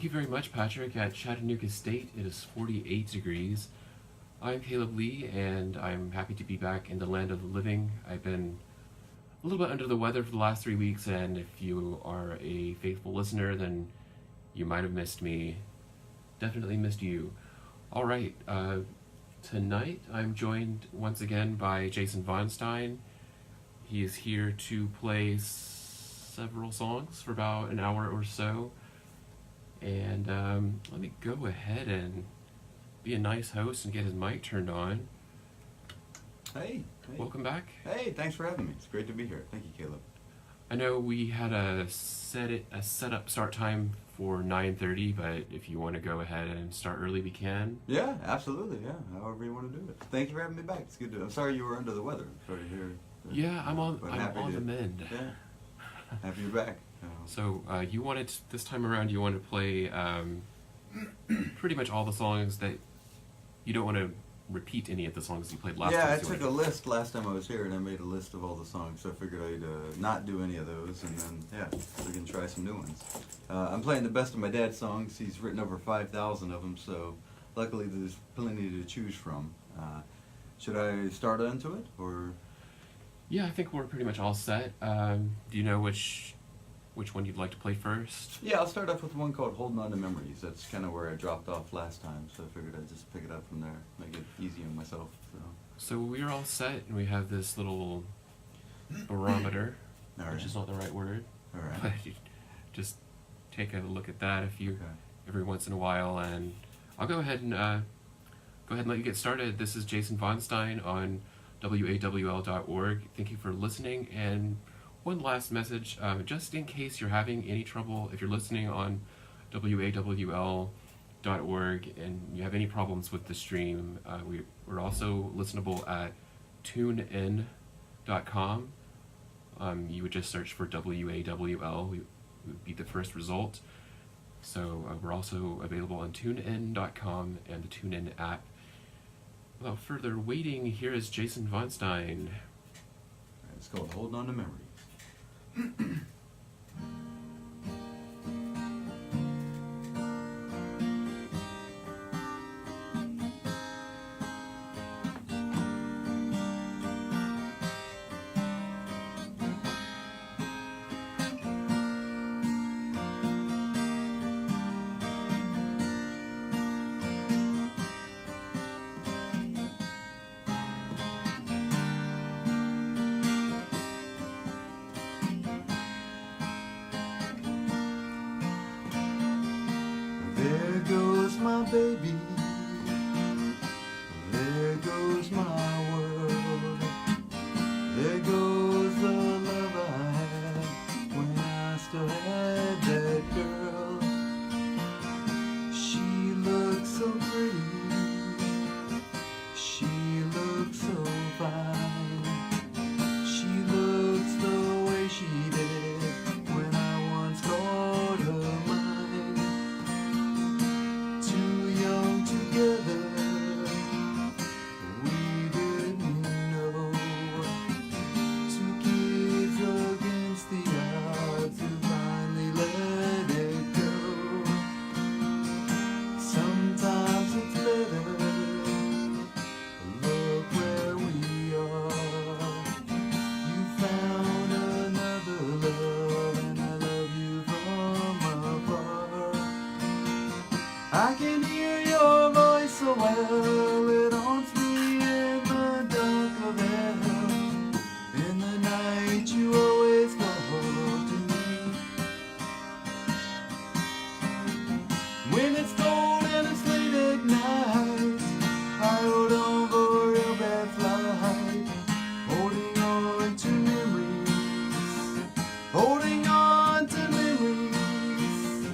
you very much, Patrick. At Chattanooga State, it is 48 degrees. I'm Caleb Lee, and I'm happy to be back in the land of the living. I've been a little bit under the weather for the last 3 weeks, and if you are a faithful listener, then you might have missed me. Definitely missed you. All right, tonight I'm joined once again by Jason Von Stein. He is here to play several songs for about an hour or so. And let me go ahead and be a nice host and get his mic turned on. Hey. Welcome back. Hey, thanks for having me. It's great to be here. Thank you, Caleb. I know we had a set-up start time for 9:30, but if you want to go ahead and start early, we can. Yeah, absolutely. Yeah, however you want to do it. Thank you for having me back. It's good to. I'm sorry you were under the weather. I'm sorry to hear. Yeah, I'm on the mend. Yeah, happy you're back. So you wanted this time around. You want to play pretty much all the songs that you don't want to repeat any of the songs you played last time. Yeah, I took a list last time I was here, and I made a list of all the songs. So I figured I'd not do any of those, and then we can try some new ones. I'm playing the best of my dad's songs. He's written over 5,000 of them, so luckily there's plenty to choose from. Should I start into it, or? Yeah, I think we're pretty much all set. Do you know which one you'd like to play first? Yeah, I'll start off with one called Holding On to Memories. That's kind of where I dropped off last time, so I figured I'd just pick it up from there, make it easy on myself. So we're all set, and we have this little barometer, which is not the right word. All right. But you just take a look at that every once in a while, and I'll go ahead and let you get started. This is Jason Von Stein on wawl.org. Thank you for listening, and one last message, just in case you're having any trouble, if you're listening on wawl.org and you have any problems with the stream, we're also listenable at tunein.com. You would just search for WAWL, we would be the first result. So we're also available on tunein.com and the TuneIn app. Without further waiting, here is Jason Von Stein. It's called Holding On to Memories. There goes my baby, there goes my world, there goes the love I had when I still had that girl. She looks so pretty, she looks so fine, she looks the way she did when I once called her mine. Together, we didn't know. Two kids against the odds who finally let it go. Sometimes it's better. Look where we are. You found another love, and I love you from afar. I can hear your voice so well, it haunts me in the dark of hell. In the night you always call to me. When it's cold and it's late at night, I hold on for a real bad flight. Holding on to memories, holding on to memories,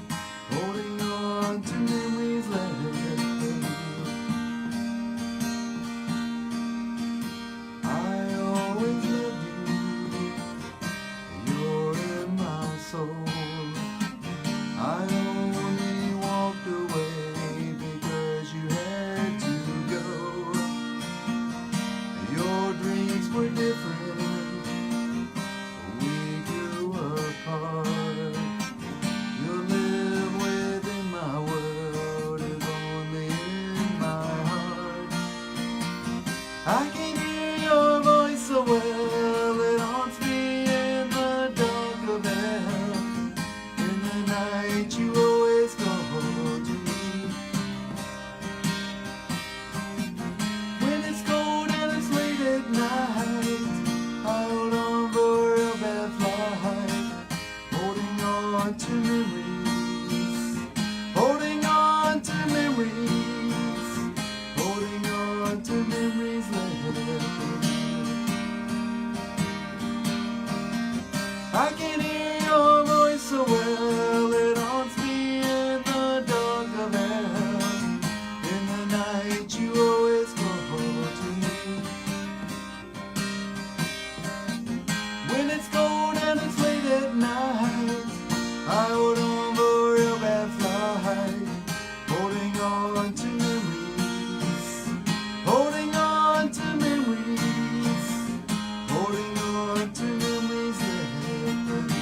holding on to memories left. can hear your voice so well, it haunts me in the dark of hell. In the night you always call to me. When it's cold and it's late at night, I hold on for a bad flight, holding on to memories, holding on to memories, holding on to memories left. I can hear your voice so well, it haunts me in the dark of hell. In the night you always call to me. When it's cold and it's late at night, I hold on for a bad flight, holding on to memories, holding on to memories, holding on to memories left of you.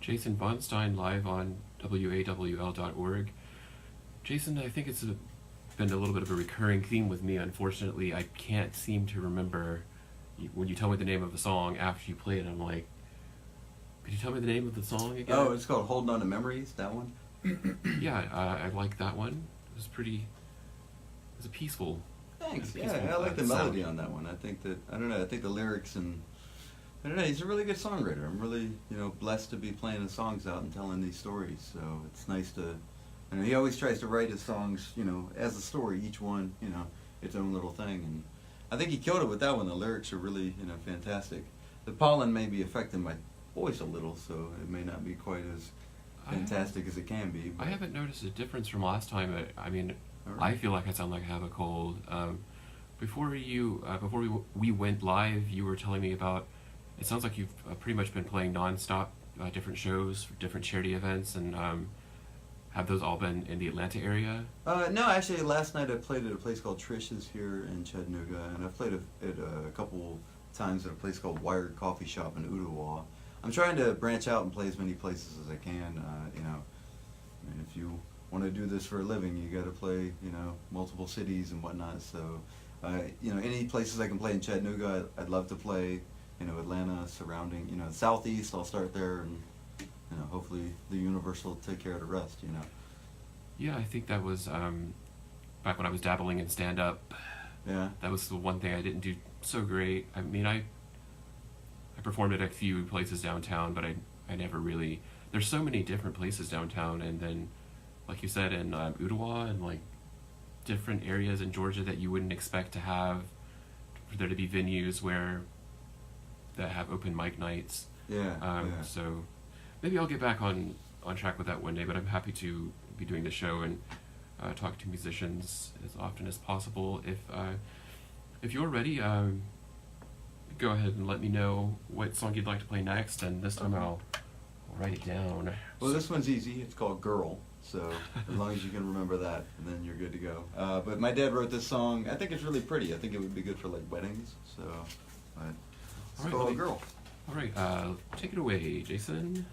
Jason von Stein live on wawl.org. Jason, I think it's been a little bit of a recurring theme with me. Unfortunately, I can't seem to remember when you tell me the name of a song after you play it. I'm like, could you tell me the name of the song again? Oh, it's called Holding On to Memories, that one? Yeah, I like that one. It was a peaceful. Thanks. Peaceful, Yeah, I like the sound. melody on that one. I think the lyrics and, I don't know, he's a really good songwriter. I'm really, blessed to be playing his songs out and telling these stories. So it's nice to, he always tries to write his songs, as a story, each one, its own little thing. And I think he killed it with that one. The lyrics are really, fantastic. The pollen may be affecting my voice a little, so it may not be quite as fantastic as it can be. I haven't noticed a difference from last time. I mean, All right. I feel like I sound like I have a cold. Before we went live, you were telling me about. It sounds like you've pretty much been playing nonstop, different shows, different charity events, and have those all been in the Atlanta area? No, actually, last night I played at a place called Trish's here in Chattanooga, and I've played it a couple times at a place called Wired Coffee Shop in Ottawa. I'm trying to branch out and play as many places as I can. I mean, if you want to do this for a living, you got to play, multiple cities and whatnot. So, any places I can play in Chattanooga, I'd love to play. Atlanta, surrounding, southeast, I'll start there, and, hopefully the universe will take care of the rest, Yeah, I think that was back when I was dabbling in stand-up. Yeah. That was the one thing I didn't do so great. I mean, I performed at a few places downtown, but I never really. There's so many different places downtown, and then, like you said, in Ottawa and like different areas in Georgia that you wouldn't expect to have, for there to be venues that have open mic nights. Yeah. Yeah. So maybe I'll get back on track with that one day, but I'm happy to be doing the show and talk to musicians as often as possible. If you're ready, go ahead and let me know what song you'd like to play next, and this time I'll write it down. Well, this one's easy. It's called Girl. So as long as you can remember that, then you're good to go. But my dad wrote this song. I think it's really pretty. I think it would be good for like weddings. So it's All right, called Girl. All right, take it away, Jason.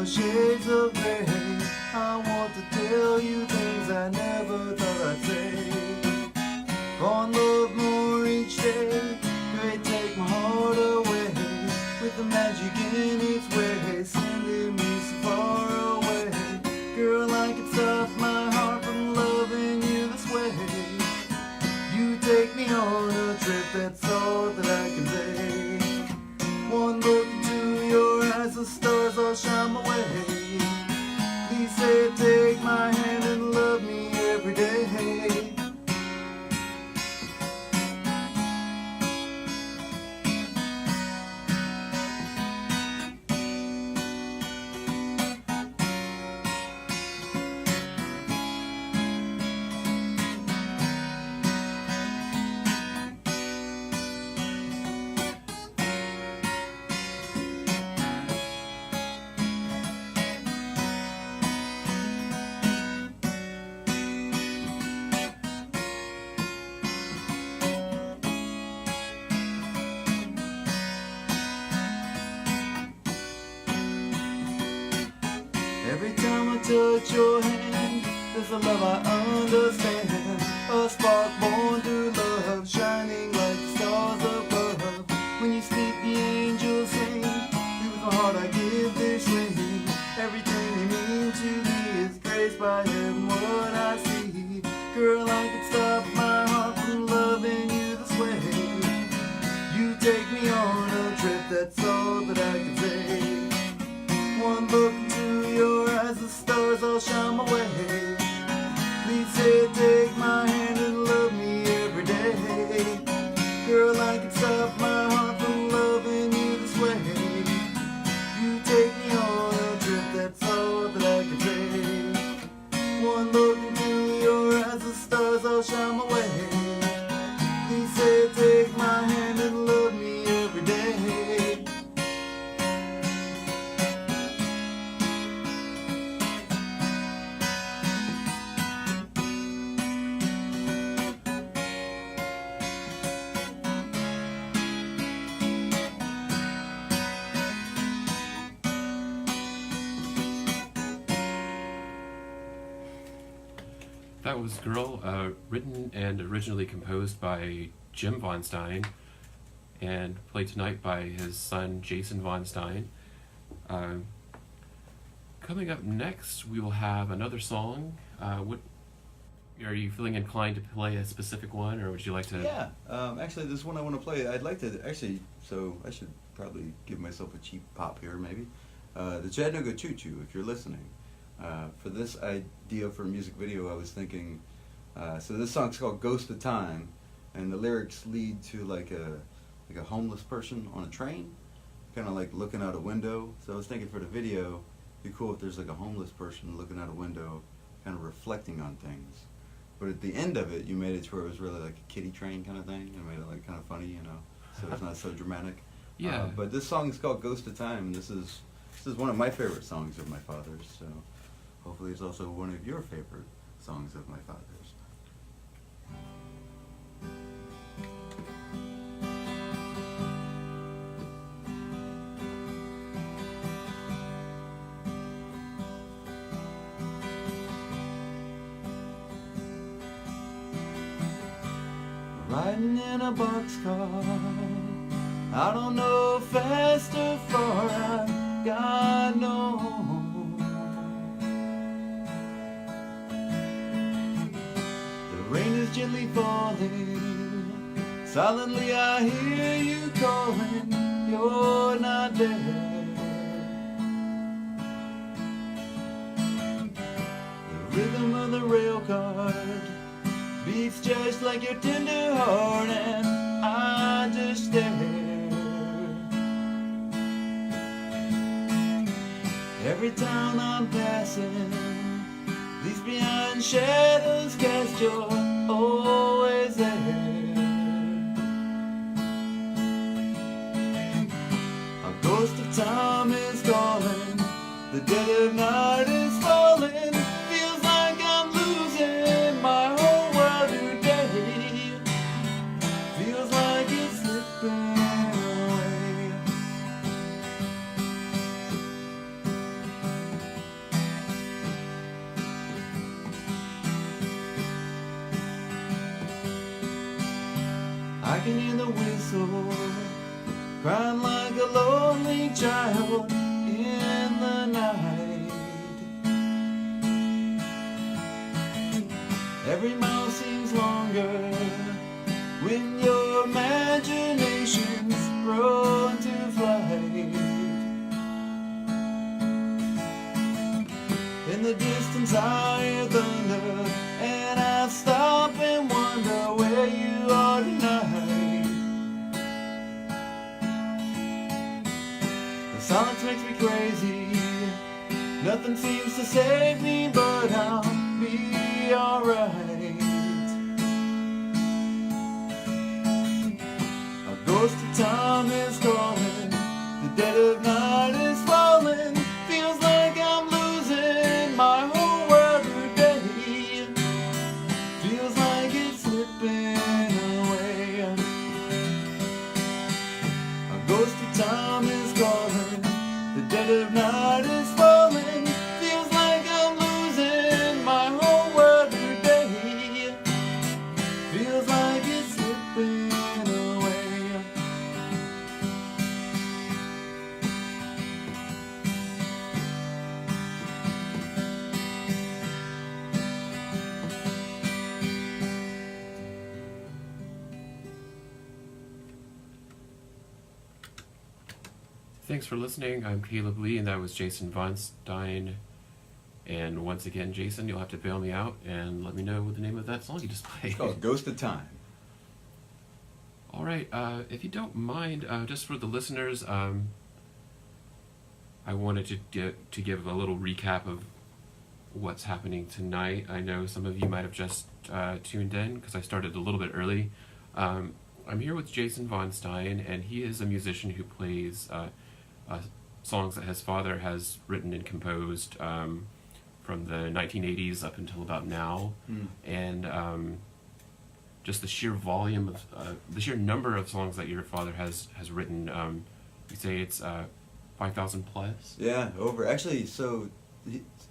the shades of gray. I want to tell you things I never thought I'd say. Fall in love more each day. They take my heart away with the magic in its way, sending me so far away. Girl, I can stop my heart from loving you this way. You take me on a trip, that's all that I can say. One look into your eyes, the stars all shine my way. Please say, take my hand and love me every day. Every time I touch your hand, there's a love I understand. A spark born through love, shining like the stars above. When you speak, the angels sing. With my heart I give this ring. Everything you mean to me is graced by heaven, what I see. Girl, I can stop my heart from loving you this way. You take me on a trip, that's all that I can say. One look into your eyes, the stars all shine my way. Please say, take my hand and love me every day. Girl, I can stop my heart from loving you this way. You take me on a trip, that's all that I can say. One look into your eyes, the stars all shine my way. Please say, take my hand and love me every day. That was Girl, written and originally composed by Jim Von Stein and played tonight by his son Jason Von Stein. Coming up next, we will have another song. What are you feeling inclined to play a specific one, or would you like to? Yeah, actually, this one I want to play. I'd like to actually. So I should probably give myself a cheap pop here, maybe. The Chattanooga Choo Choo, if you're listening. For this idea for a music video, I was thinking. So this song's called "Ghost of Time," and the lyrics lead to like a homeless person on a train, kind of like looking out a window. So I was thinking for the video, it'd be cool if there's like a homeless person looking out a window, kind of reflecting on things. But at the end of it, you made it to where it was really like a kiddie train kind of thing. You made it like kind of funny, you know, so it's not so dramatic. Yeah. But this song is called "Ghost of Time," and this is one of my favorite songs of my father's. So hopefully it's also one of your favorite songs of my father's. Riding in a boxcar, I don't know fast or far, I got no home. The rain is gently falling, silently I hear you calling, you're not there. The rhythm of the rail car beats just like your tender heart, and I just stare. Every town I'm passing leaves behind shadows cast, you're always there. A ghost of time is calling, the dead of night is falling, feels like I'm losing my whole world today, feels like it's slipping away. cracking in the whistle, crying like a lonely child in the night. Every mile seems longer when your imagination's grown to flight. In the distance I hear thunder, and I stop and wonder where you are tonight. The silence makes me crazy, nothing seems to save me, but I'll be alright. A ghost of time is calling, the dead of night is falling. Feels like I'm losing my whole world today. Feels like it's slipping away. A ghost of time is calling, the dead of night is falling. Feels like I'm losing my whole world today. Feels like it's slipping away. Thanks for listening. I'm Caleb Lee, and that was Jason Von Stein. And once again, Jason, you'll have to bail me out and let me know what the name of that song you just played. It's called Ghost of Time. All right. If you don't mind, just for the listeners, I wanted to give a little recap of what's happening tonight. I know some of you might have just tuned in because I started a little bit early. I'm here with Jason Von Stein, and he is a musician who plays songs that his father has written and composed from the 1980s up until about now. And just the sheer volume of the sheer number of songs that your father has written. You say it's 5,000 plus? Yeah, over. Actually, so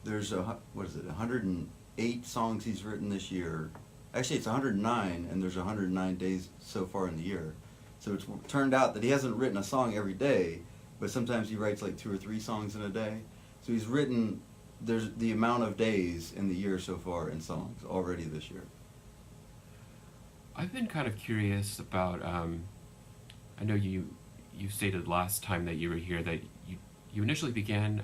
there's 108 songs he's written this year. Actually, it's 109, and there's 109 days so far in the year. So it's turned out that he hasn't written a song every day, but sometimes he writes like 2 or 3 songs in a day. So he's written, there's the amount of days in the year so far in songs already this year. I've been kind of curious about, I know you stated last time that you were here that you initially began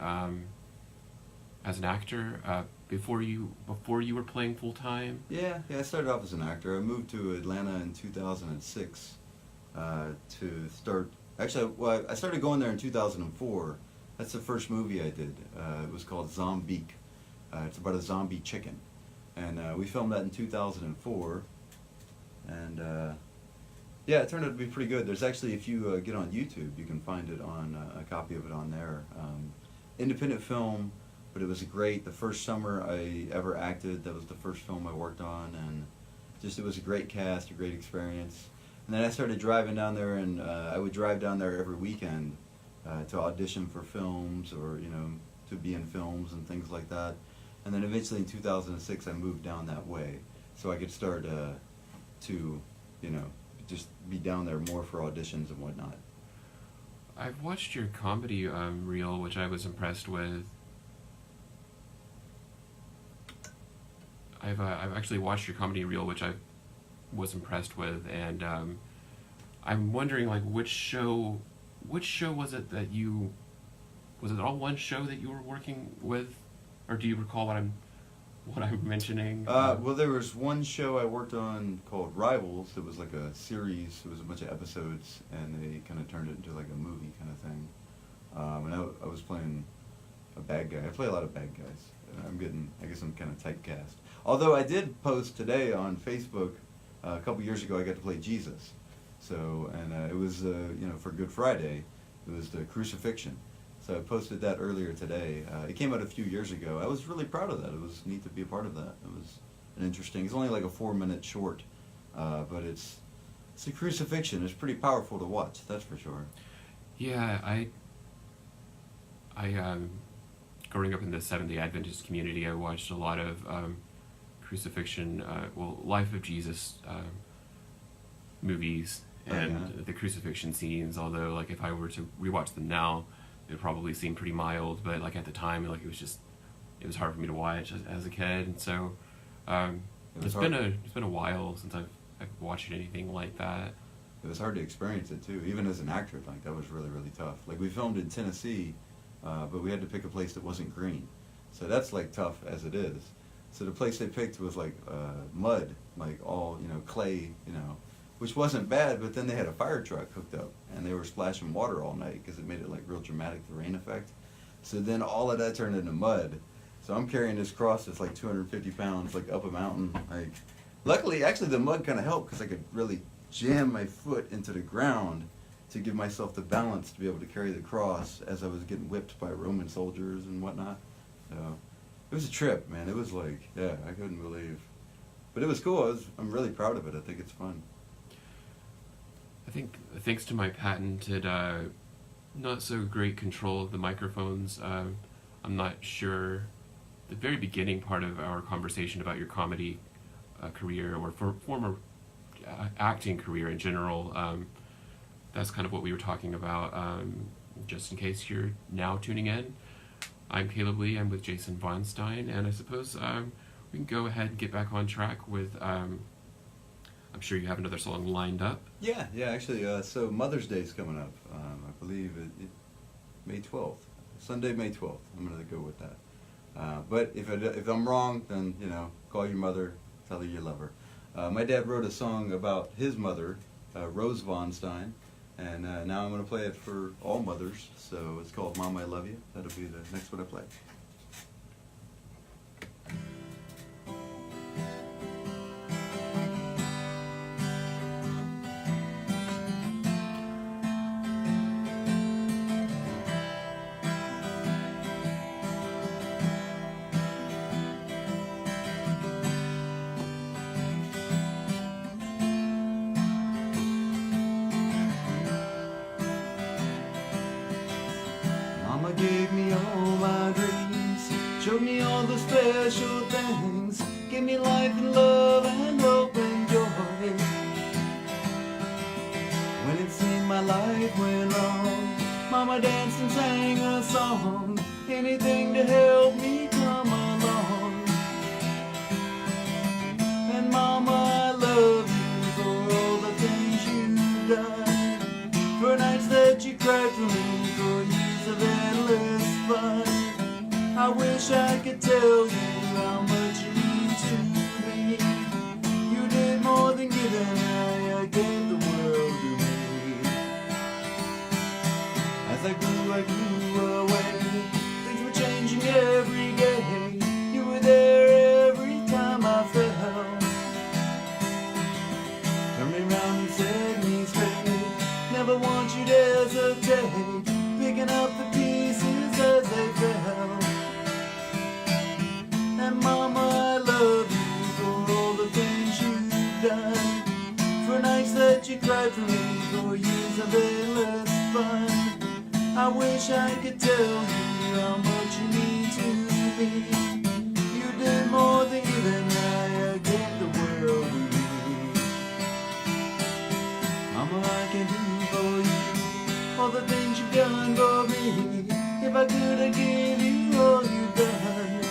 as an actor before you were playing full time. Yeah, I started off as an actor. I moved to Atlanta in 2006 to start. Actually, well, I started going there in 2004. That's the first movie I did. It was called Zombique. It's about a zombie chicken, and we filmed that in 2004. And yeah, it turned out to be pretty good. There's actually, if you get on YouTube, you can find it on a copy of it on there. Independent film, but it was great. The first summer I ever acted, that was the first film I worked on, and just it was a great cast, a great experience. And then I started driving down there, and I would drive down there every weekend to audition for films, or to be in films and things like that. And then eventually in 2006 I moved down that way, so I could start to just be down there more for auditions and whatnot. I've watched your comedy reel, which I was impressed with. I've actually watched your comedy reel, which I was impressed with, and I'm wondering, like, which show was it that was it all one show that you were working with, or do you recall what I'm mentioning? Well, there was one show I worked on called Rivals. It was like a series. It was a bunch of episodes, and they kind of turned it into like a movie kind of thing. And I was playing a bad guy. I play a lot of bad guys. I guess I'm kind of typecast. Although I did post today on Facebook, a couple years ago, I got to play Jesus. So, and it was, for Good Friday, it was the crucifixion. So I posted that earlier today. It came out a few years ago. I was really proud of that. It was neat to be a part of that. It was interesting. It's only like a 4-minute short, but it's a crucifixion. It's pretty powerful to watch, that's for sure. Yeah, I growing up in the Seventh-day Adventist community, I watched a lot of crucifixion, Life of Jesus movies, and the crucifixion scenes. Although, like, if I were to rewatch them now, it would probably seem pretty mild. But like at the time, like it was hard for me to watch as a kid, and so it's been a while since I've watched anything like that. It was hard to experience it too, even as an actor. Like that was really, really tough. Like we filmed in Tennessee, but we had to pick a place that wasn't green, so that's like tough as it is. So the place they picked was like mud, like all clay, which wasn't bad. But then they had a fire truck hooked up, and they were splashing water all night because it made it like real dramatic, the rain effect. So then all of that turned into mud. So I'm carrying this cross that's like 250 pounds, like up a mountain. Like, luckily, actually, the mud kind of helped because I could really jam my foot into the ground to give myself the balance to be able to carry the cross as I was getting whipped by Roman soldiers and whatnot. So it was a trip, man. It was like, yeah, I couldn't believe. But it was cool. I'm really proud of it. I think it's fun. I think thanks to my patented not so great control of the microphones, I'm not sure. The very beginning part of our conversation about your comedy career or former acting career in general, that's kind of what we were talking about. Just in case you're now tuning in, I'm Caleb Lee. I'm with Jason Von Stein, and I suppose we can go ahead and get back on track with. I'm sure you have another song lined up. Yeah, actually, so Mother's Day is coming up. I believe May 12th, Sunday, May 12th. I'm going to go with that. But if I'm wrong, then call your mother, tell her you love her. My dad wrote a song about his mother, Rose Von Stein, and now I'm going to play it for all mothers. So it's called "Mom, I Love You." That'll be the next one I play. Mama gave me all my dreams, showed me all the special things, gave me life and love and hope and joy. When it seemed my life went wrong, Mama danced and sang a song, anything to help me come along. And Mama, I love you for all the things you've done, for nights that you cried for me, for years of endless fun. I wish I could tell you how much you mean to me. You did more than give, and I gave the world to me. As I grew away, things were changing every day. You were there every time I fell. Turned me round and set me straight. Never once you'd hesitate, picking up the pieces as they fell. And Mama, I love you for all the things you've done, for nights that you cried for me, for years of endless fun. I wish I could tell you how much you mean to me. You did more than even I gave the world to me. Mama, I can do for you all the things you've done for me. If I could, I'd give you all you've done.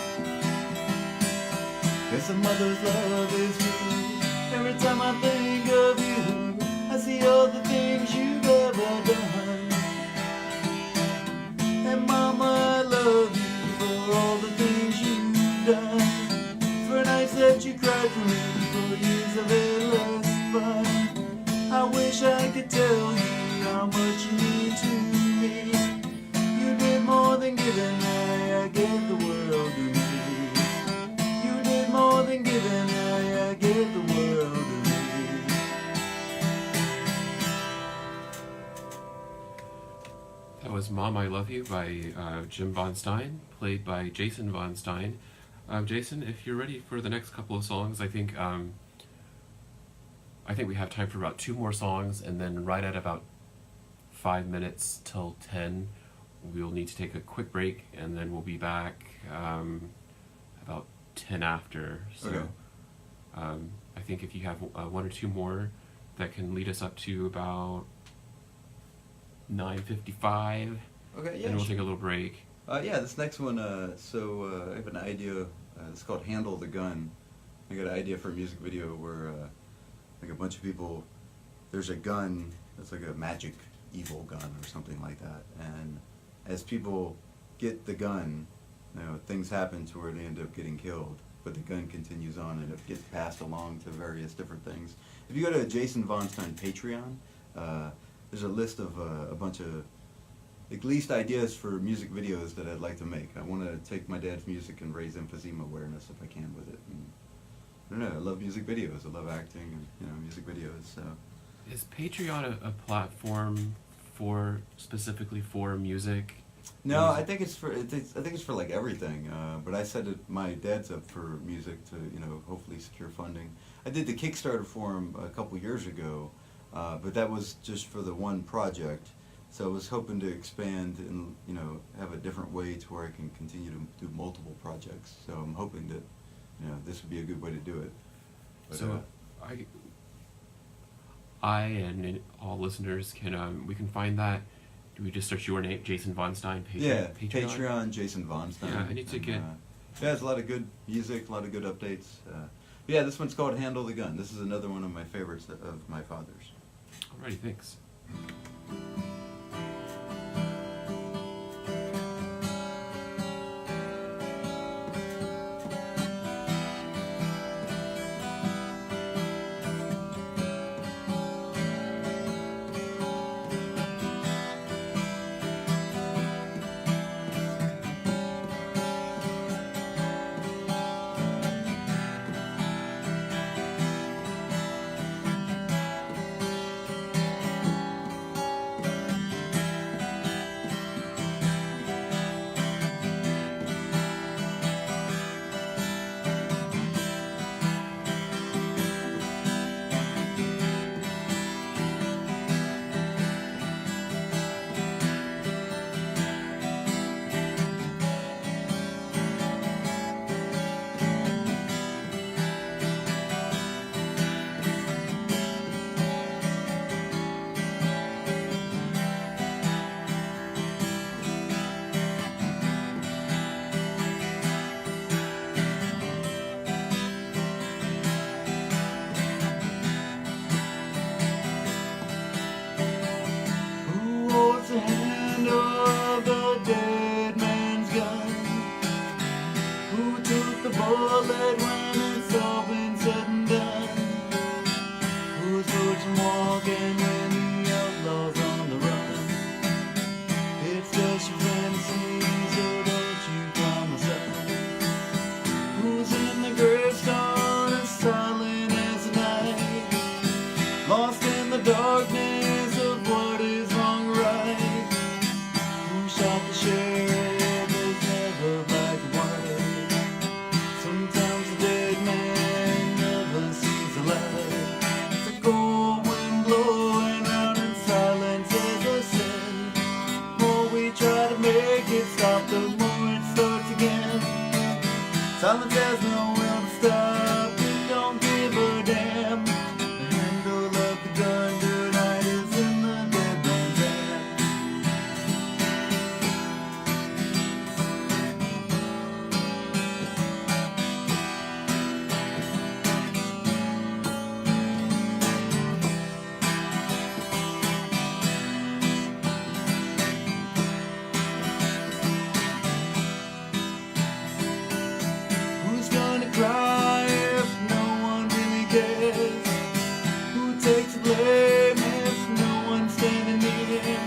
'Cause a mother's love is true. Every time I think of you, I see all the things you've ever done. And Mama, I love you for all the things you've done, for nights that you cried for me, for years of endless fun. I wish I could tell you how much you mean to me. You did more than give, and I gave the world to me. You did more than give, and I gave the world to me. That was "Mom, I Love You" by Jim Von Stein, played by Jason Von Stein. Jason, if you're ready for the next couple of songs, I think we have time for about 2 more songs, and then right at about 5 minutes till 10, we'll need to take a quick break, and then we'll be back about 10 after. So Okay. I think if you have 1 or 2 more, that can lead us up to about 9:55. Okay, yeah. And we'll take a little break. Yeah, this next one, I have an idea, it's called Handle the Gun. I got an idea for a music video where, like a bunch of people, there's a gun that's like a magic evil gun or something like that, and as people get the gun, things happen to where they end up getting killed, but the gun continues on and it gets passed along to various different things. If you go to Jason Von Stein Patreon, there's a list of a bunch of at least ideas for music videos that I'd like to make. I want to take my dad's music and raise emphysema awareness if I can with it. And I don't know, I love music videos. I love acting and music videos. So is Patreon a platform specifically for music? no, I think it's for like everything. But I said that my dad's up for music to hopefully secure funding. I did the Kickstarter for him a couple years ago, but that was just for the one project. So I was hoping to expand and have a different way to where I can continue to do multiple projects. So I'm hoping that this would be a good way to do it. But, so I and all listeners can we can find that. Do we just search your name, Jason Von Stein? Patreon, Jason Von Stein. Yeah, I need to get. Yeah, there's a lot of good music, a lot of good updates. Yeah, this one's called Handle the Gun. This is another one of my favorites of my father's. Alrighty, thanks. The handle of the dead man's gun. Who took the bullet when it's all been said and done? Who's watching walking when the outlaw's on the run? It's just your fantasy, so don't you call my son. Who's in the gravestone as silent as the night, lost in the darkness of what is wrong or right? Shot the sheriff is never black and white. Sometimes the dead man never sees the light. It's a cold wind blowing round in silence as I said. The more we try to make it stop, the more it starts again. Silence has no will to stop, it don't give a damn. The handle of the gun tonight is in the dead man's hand. Who's gonna cry if no one really cares? Who takes the blame if no one's standing near?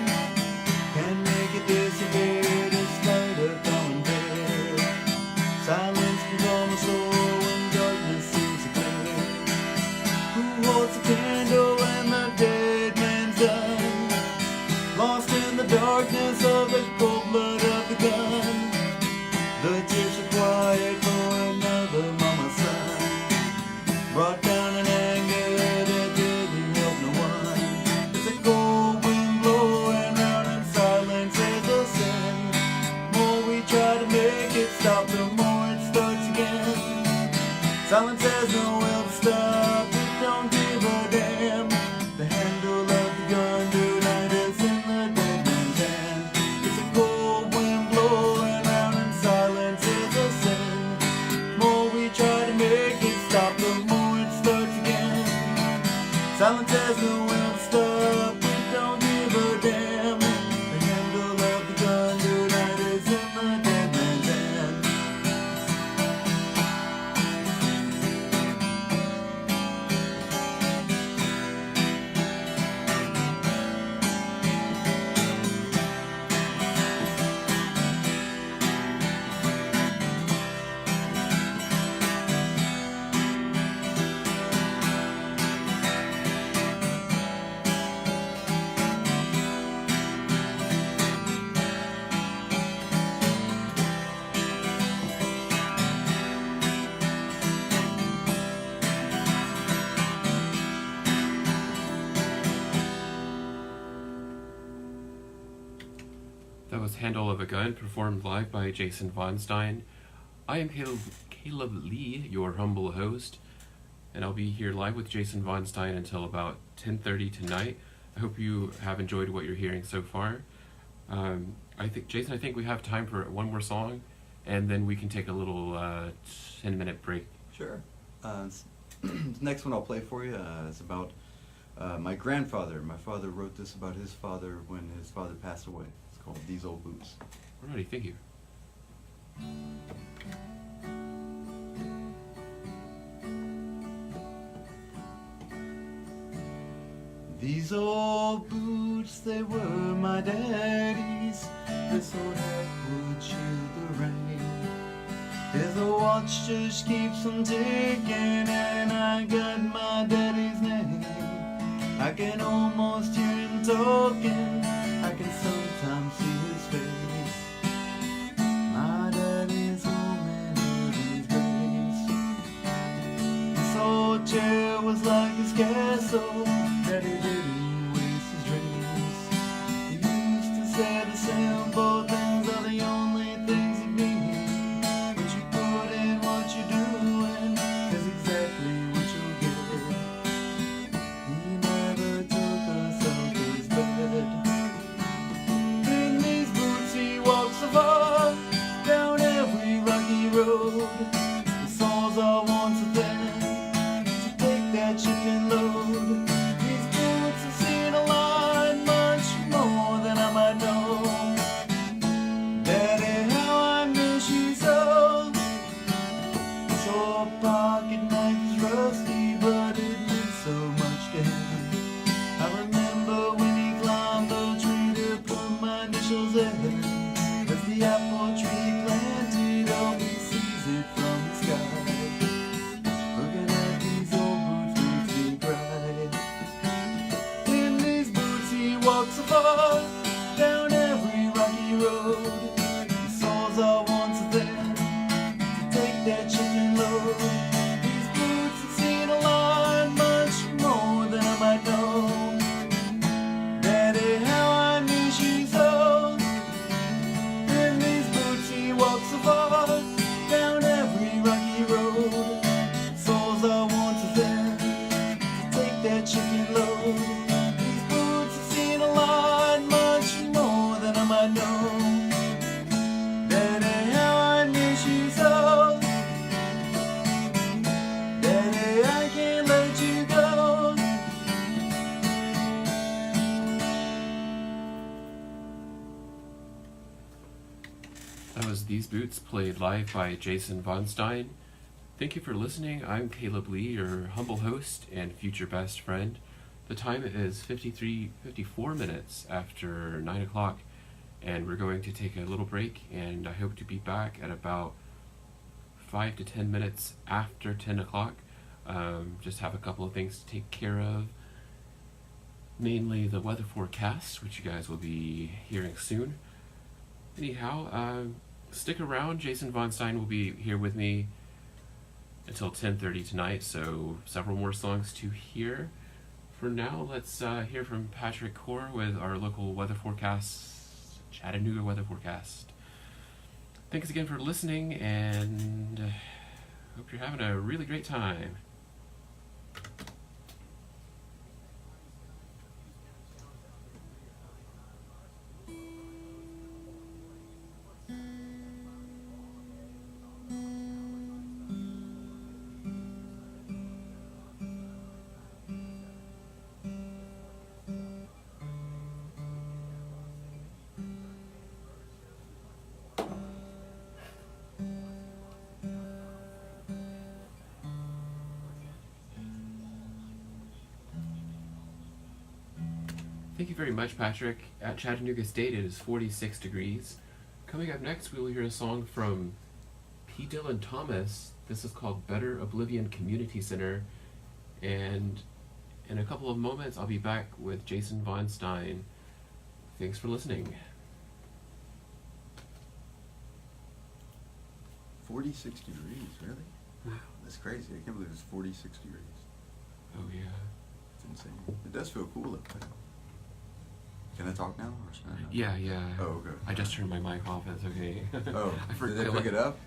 Can make it disappear despite a common fear. Silence can calm a soul when darkness seems to clear. Who holds a candle when the dead man's done? Lost in the darkness of the cold blood of the gun. The tears are quiet for another mama's son, brought down in anger that didn't help no one. It's a cold wind blowing round in silence as a sin. The more we try to make it stop, the more it starts again. Silence has no will to stop, it don't give a damn. there's no one to stop. We don't give a damn. The handle of the gun tonight is in the dead man's hand. That was Handle of a Gun, performed live by Jason Von Stein. I am Caleb Lee, your humble host, and I'll be here live with Jason Von Stein until about 10:30 tonight. I hope you have enjoyed what you're hearing so far. Jason, I think we have time for one more song, and then we can take a little 10-minute break. Sure. The next one I'll play for you is about my grandfather. My father wrote this about his father when his father passed away. It's called These Old Boots. Alrighty, thank you. These old boots, they were my daddy's. This old hat would shield the rain. His watch just keeps on ticking, and I got my daddy's name. I can almost hear him talking. I can sometimes see his face. My daddy's home in heaven's grace. This old chair was like his castle. Daddy didn't waste his dreams. He used to say the simple things are the only things that mean. What you put in what you're doing is exactly what you'll get. He never took us off his bed. In these boots he walks so far, down every rocky road. The soles are once a thing to take that chicken load. Pocket knife is rusty, but it meant so much to him. I remember when he climbed the tree to put my initials in. As the apple tree planted, oh, he sees it from the sky. Looking at these old boots makes me cry. In these boots he walks so far, down every rocky road. The soles are once a thing to take that chicken load. These boots have seen a lot, much more than I might know. Daddy, how I miss you so. In these boots he walks so far, down every rocky road. Soles are once a thing to take that chicken load. These boots have seen a lot, much more than I might know. Daddy, how I miss you so. Daddy, I can't let you go. That was These Boots, played live by Jason Von Stein. Thank you for listening. I'm Caleb Lee, your humble host and future best friend. The time is 54 minutes after 9 o'clock, and we're going to take a little break, and I hope to be back at about 5 to 10 minutes after 10 o'clock. Just have a couple of things to take care of, mainly the weather forecast, which you guys will be hearing soon. Anyhow, stick around. Jason Von Stein will be here with me until 10:30 tonight, so several more songs to hear. For now, let's hear from Patrick Core with our local weather forecast, Chattanooga weather forecast. Thanks again for listening, and hope you're having a really great time. Thank you very much, Patrick. At Chattanooga State, it is 46 degrees. Coming up next, we will hear a song from P. Dylan Thomas. This is called Better Oblivion Community Center. And in a couple of moments, I'll be back with Jason Von Stein. Thanks for listening. 46 degrees, really? Wow, that's crazy. I can't believe it's 46 degrees. Oh, yeah. It's insane. It does feel cool up there. Can I talk now? Or should I not? Yeah, yeah. Oh, okay. I just turned my mic off. It's okay. Oh, did they pick it up?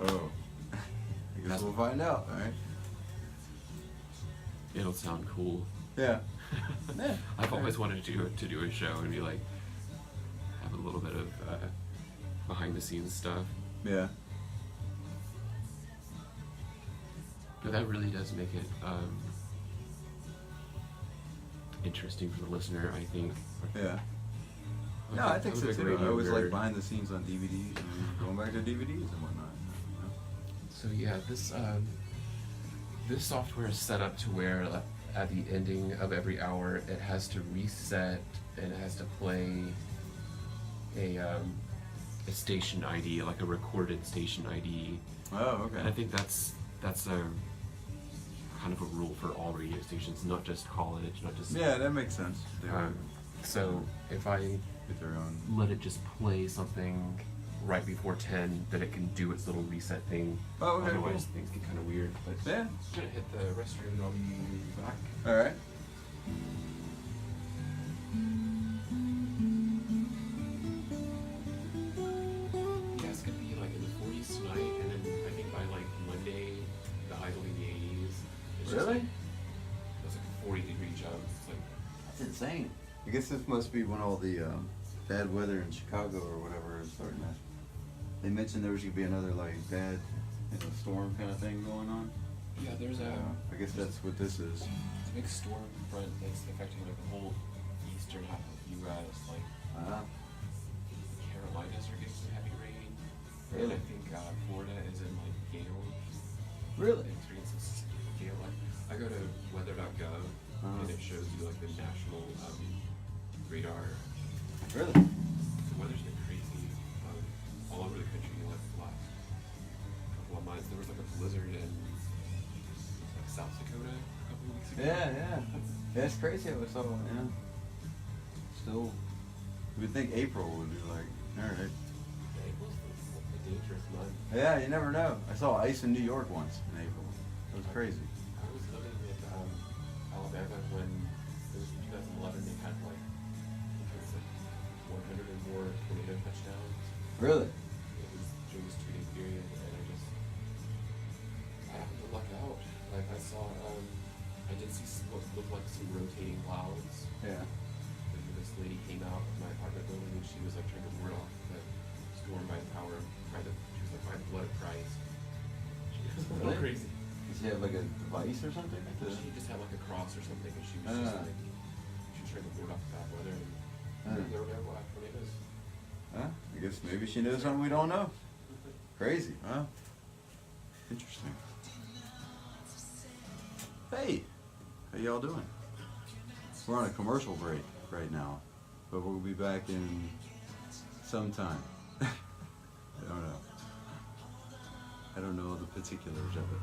Oh. I guess we'll find out, alright? It'll sound cool. Yeah. Yeah. I've always wanted to do a show and be like, have a little bit of behind the scenes stuff. Yeah. But that really does make it interesting for the listener, I think. Yeah. Like, No, I think so was a too. I radio always nerd. like behind the scenes on DVDs and going back to DVDs and whatnot. So yeah, this software is set up to where at the ending of every hour it has to reset and it has to play a station ID, like a recorded station ID. Oh, okay. And I think that's a kind of a rule for all radio stations, not just college, not just Yeah, that makes sense. They so if I get their own. let it just play something right before 10, then it can do its little reset thing. Oh, okay, Otherwise, cool. things get kind of weird. But Yeah. I'm gonna hit the restroom and I'll be back. All right. Yeah, it's gonna be like in the 40s tonight, and then I think by like Monday, the highs will be in the 80s. It's just Really? like, it's like a 40-degree jump. It's like, That's insane. I guess this must be when all the bad weather in Chicago or whatever is starting to. They mentioned there was gonna be another like bad, storm kind of thing going on. yeah, there's a I guess that's what this is. it's a big storm front that's affecting like the whole eastern half of the U.S. Like Carolinas are getting some heavy rain. Really? And I think Florida is in like gale. Really? They experience this gale. Like I go to weather.gov and it shows you like the national radar. Really? The weather's been crazy all over the country like the last couple of months. There was like a blizzard in like South Dakota a couple of weeks ago. Yeah. That's crazy. I saw one. Yeah. Still, you would think April would be like, all right. April's a dangerous month. Yeah, you never know. I saw ice in New York once in April. It was crazy. I was living in Alabama when it was 2011. They had like I think it was like 100 or more tornado touchdowns. Really? It was during this 2-day period, and I happened to luck out. Like I saw, I did see what looked like some rotating clouds. Yeah. And this lady came out of my apartment building, and she was like trying to ward off the storm by the power of she was like by the blood of Christ. She was a little Really? crazy. Does she have like a device or something? I think she just had like a cross or something, and she was just like she was trying to ward off the bad weather. And there were no tornadoes. Huh? I guess maybe she knows something we don't know. Crazy, huh? Interesting. Hey, how y'all doing? We're on a commercial break right now, but we'll be back in some time. I don't know. I don't know the particulars of it.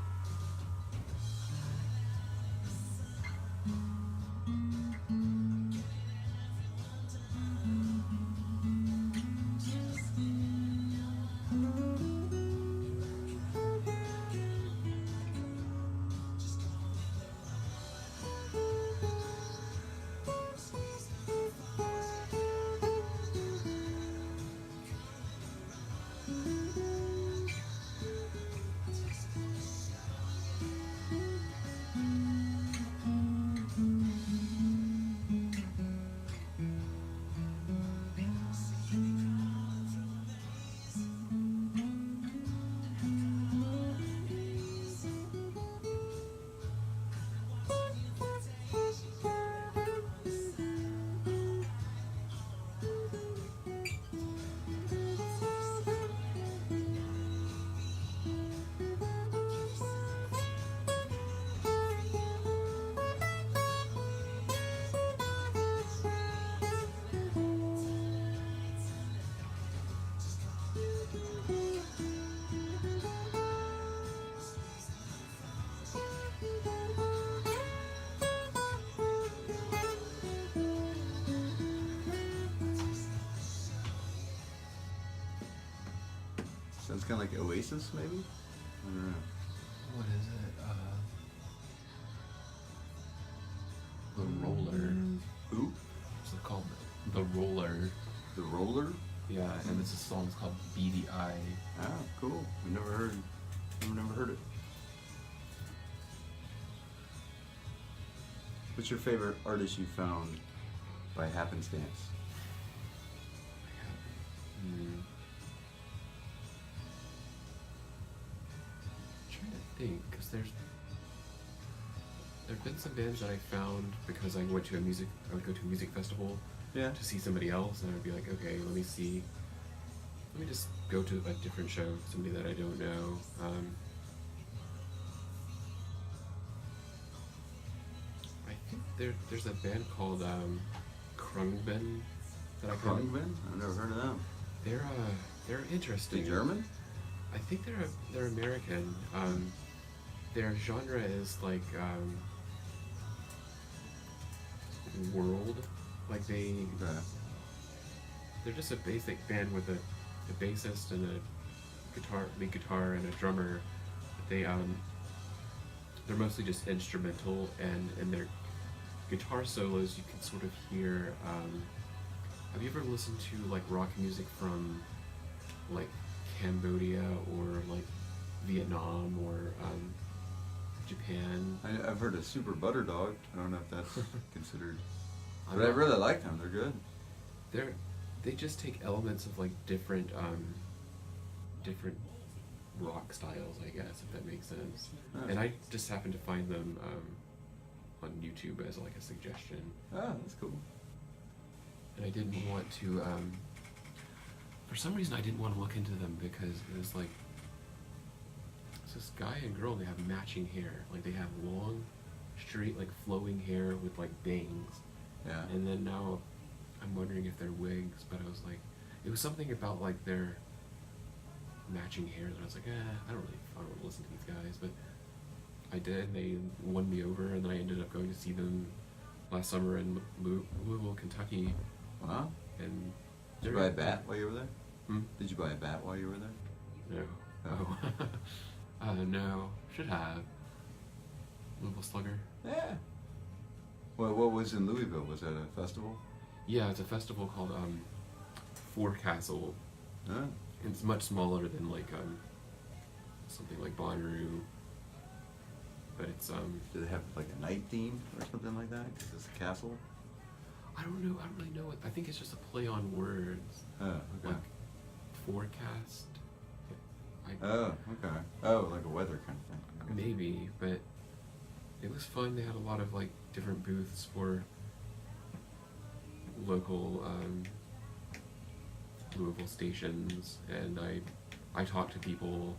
kind of like Oasis, maybe? I don't know. What is it? The Roller. Who? It's called The Roller. The Roller? Yeah, and it's a song called Beady Eye. Ah, cool. I've never heard it. What's your favorite artist you found by happenstance? I'm trying to think, because there've been some bands that I found because I would go to a music festival Yeah. to see somebody else, and I would be like, okay, let me just go to a different show, somebody that I don't know. I think there's a band called Krungben that I found. Krungben? I've never heard of them. They're interesting. They German? I think they're American. Their genre is like world. Like Okay. they're just a basic band with a bassist and a lead guitar and a drummer. They're mostly just instrumental, and in their guitar solos you can sort of hear. Have you ever listened to like rock music from like Cambodia or like Vietnam or Japan? I've heard of Super Butter Dog. I don't know if that's considered. But I really like them. They're good. They just take elements of like different rock styles, I guess, if that makes sense. Oh. And I just happened to find them on YouTube as like a suggestion. Ah, that's cool. And I didn't want to. For some reason, I didn't want to look into them because it was like it's this guy and girl. They have matching hair. Like they have long, straight, like flowing hair with like bangs. Yeah. And then now I'm wondering if they're wigs, but I was like, it was something about like their matching hair that I was like, I don't want to listen to these guys, but I did. And they won me over, and then I ended up going to see them last summer in Louisville, Kentucky. Wow. And Did you buy a bat while you were there? Hmm? Did you buy a bat while you were there? No. Oh. No. Should have. Louisville Slugger. Yeah. Well, what was in Louisville? Was that a festival? Yeah, it's a festival called Forecastle. Huh? It's much smaller than like something like Bonnaroo, but it's Do they have like a night theme or something like that? Because it's a castle. I don't know. I don't really know what. I think it's just a play on words. Oh, okay. Like forecast. Oh, okay. Oh, like a weather kind of thing. Maybe, but it was fun. They had a lot of like different booths for local Louisville stations, and I talked to people.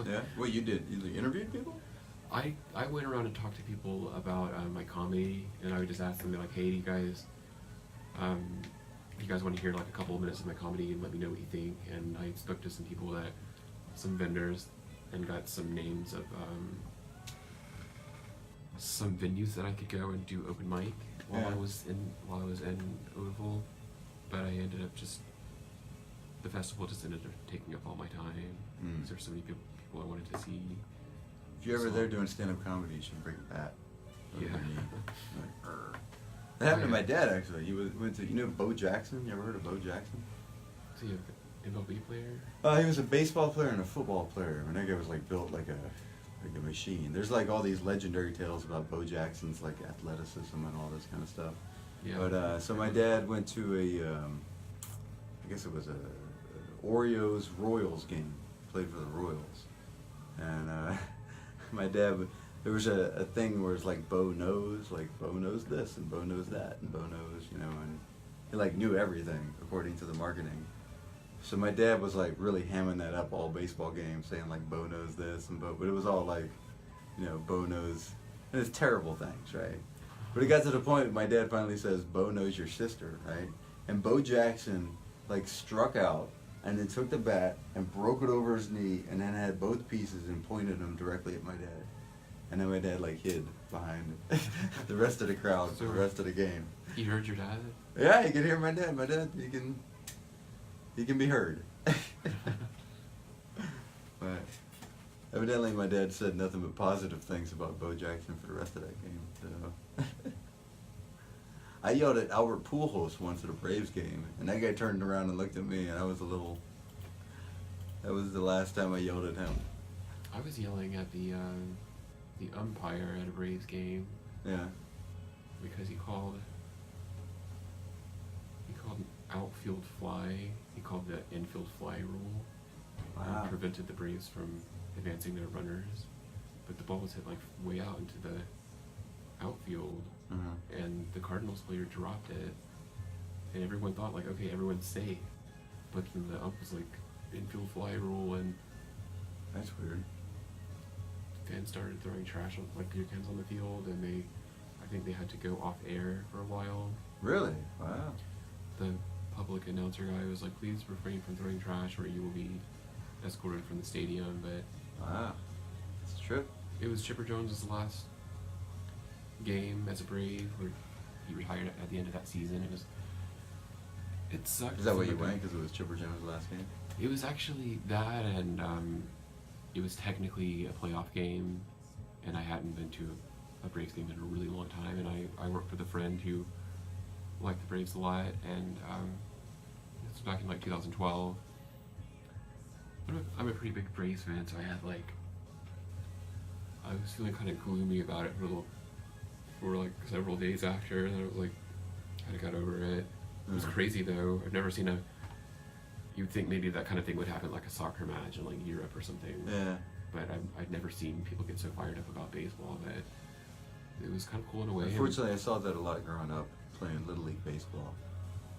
Yeah. What you did? You interviewed people? I went around and talked to people about my comedy, and I would just ask them like, hey, do you guys want to hear like a couple of minutes of my comedy and let me know what you think? And I spoke to some people some vendors, and got some names of some venues that I could go and do open mic while I was in Louisville, but I ended up the festival just ended up taking up all my time because there's so many people I wanted to see. If you're ever there doing stand-up comedy, you should bring a bat. Yeah. That happened to my dad actually. He went to Bo Jackson. You ever heard of Bo Jackson? So you have an MLB player? He was a baseball player and a football player. And that guy was like built like a machine. There's like all these legendary tales about Bo Jackson's like athleticism and all this kind of stuff. Yeah. But so my dad went to I guess it was a Orioles Royals game. Played for the Royals, and my dad. There was a thing where it's like Bo knows this and Bo knows that and Bo knows, and he like knew everything according to the marketing. So my dad was like really hamming that up all baseball games, saying like Bo knows this and but it was all like, Bo knows, and it's terrible things, right? But it got to the point my dad finally says, Bo knows your sister, right? And Bo Jackson like struck out and then took the bat and broke it over his knee and then had both pieces and pointed them directly at my dad. And then my dad like hid behind the rest of the crowd for the rest of the game. You heard your dad? Yeah, you can hear my dad. My dad, he can be heard. But evidently my dad said nothing but positive things about Bo Jackson for the rest of that game. So I yelled at Albert Pujols once at a Braves game, and that guy turned around and looked at me, and I was a little. That was the last time I yelled at him. I was yelling at the umpire at a Braves game Yeah. because he called an outfield fly. He called the infield fly rule. Wow. And prevented the Braves from advancing their runners, but the ball was hit like way out into the outfield, and the Cardinals player dropped it, and everyone thought like, okay, everyone's safe, but then the ump was like, infield fly rule, and That's weird. fans started throwing trash on like beer cans on the field, and I think they had to go off air for a while. Really? Wow. The public announcer guy was like, please refrain from throwing trash or you will be escorted from the stadium. But Wow. It's a trip. it was Chipper Jones' last game as a Brave, where he retired at the end of that season. It sucked. Is that why you went? Because it was Chipper Jones' last game? It was actually that, and it was technically a playoff game, and I hadn't been to a Braves game in a really long time, and I worked with a friend who liked the Braves a lot, and this was back in like 2012. I'm a pretty big Braves fan, so I was feeling kind of gloomy about it for like several days after, and then I was like, kind of got over it. It was crazy though. I've never seen you'd think maybe that kind of thing would happen like a soccer match in like Europe or something. Yeah. But I'd never seen people get so fired up about baseball that it was kind of cool in a way. Unfortunately, I saw that a lot growing up playing Little League Baseball.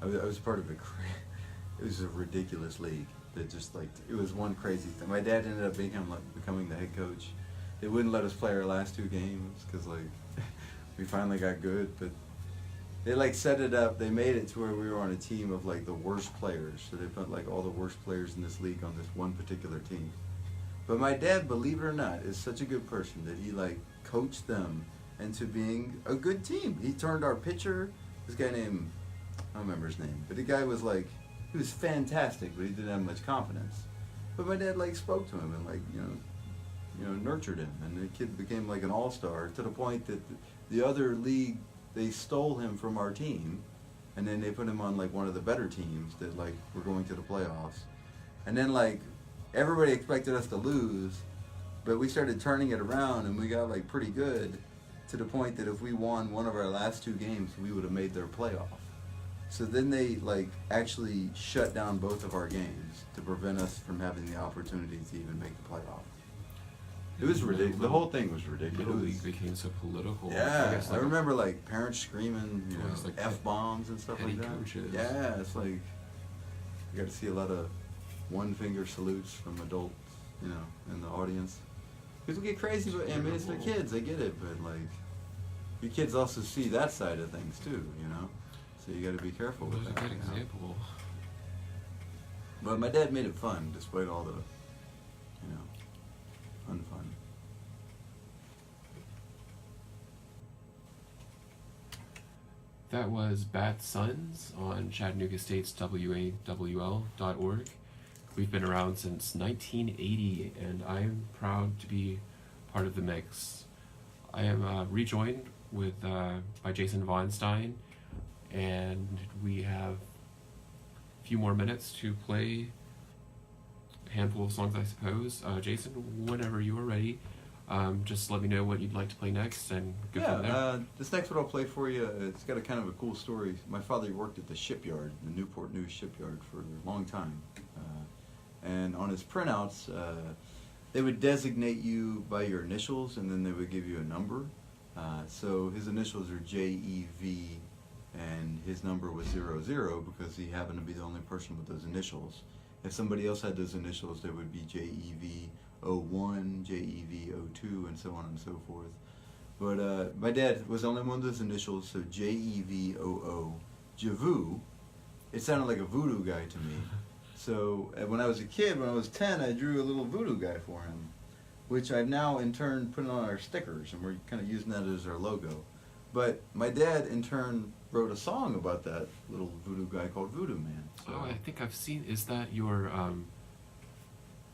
I was part of it was a ridiculous league that just like, it was one crazy thing. My dad ended up becoming the head coach. They wouldn't let us play our last two games because like we finally got good, but they like set it up. They made it to where we were on a team of like the worst players. So they put like all the worst players in this league on this one particular team. But my dad, believe it or not, is such a good person that he like coached them into being a good team. He turned our pitcher, this guy named, I don't remember his name, but the guy was like, he was fantastic, but he didn't have much confidence. But my dad like spoke to him and like, nurtured him, and the kid became like an all-star to the point that the other league, they stole him from our team, and then they put him on like one of the better teams that like were going to the playoffs. And then like everybody expected us to lose, but we started turning it around and we got like pretty good to the point that if we won one of our last two games, we would have made their playoff. So then they like actually shut down both of our games to prevent us from having the opportunity to even make the playoff. It was ridiculous. The whole thing was ridiculous. Little League became so political. Yeah, I remember like parents screaming, like F-bombs and stuff like that. coaches. Yeah, it's like you got to see a lot of one-finger salutes from adults, in the audience. People get crazy, but I mean, it's their kids. They get it, but like your kids also see that side of things too, So you got to be careful with that. It was a good example. But my dad made it fun, despite all the, unfun. That was Bad Sons on Chattanooga State's WAWL.org. We've been around since 1980, and I am proud to be part of the mix. I am rejoined by Jason Von Stein, and we have a few more minutes to play a handful of songs, I suppose. Jason, whenever you are ready, just let me know what you'd like to play next, and go from there. This next one I'll play for you, it's got a kind of a cool story. My father worked at the shipyard, the Newport News shipyard, for a long time. And on his printouts, they would designate you by your initials, and then they would give you a number. So his initials are JEV, and his number was 00 because he happened to be the only person with those initials. If somebody else had those initials, there would be JEV01, JEV02, and so on and so forth. But my dad was the only one of those initials, so JEV00, Javu. It sounded like a voodoo guy to me. So when I was a kid, when I was 10, I drew a little voodoo guy for him, which I've now in turn put on our stickers, and we're kind of using that as our logo. But my dad in turn wrote a song about that little voodoo guy called Voodoo Man. So. Oh, I think I've seen. Is that your?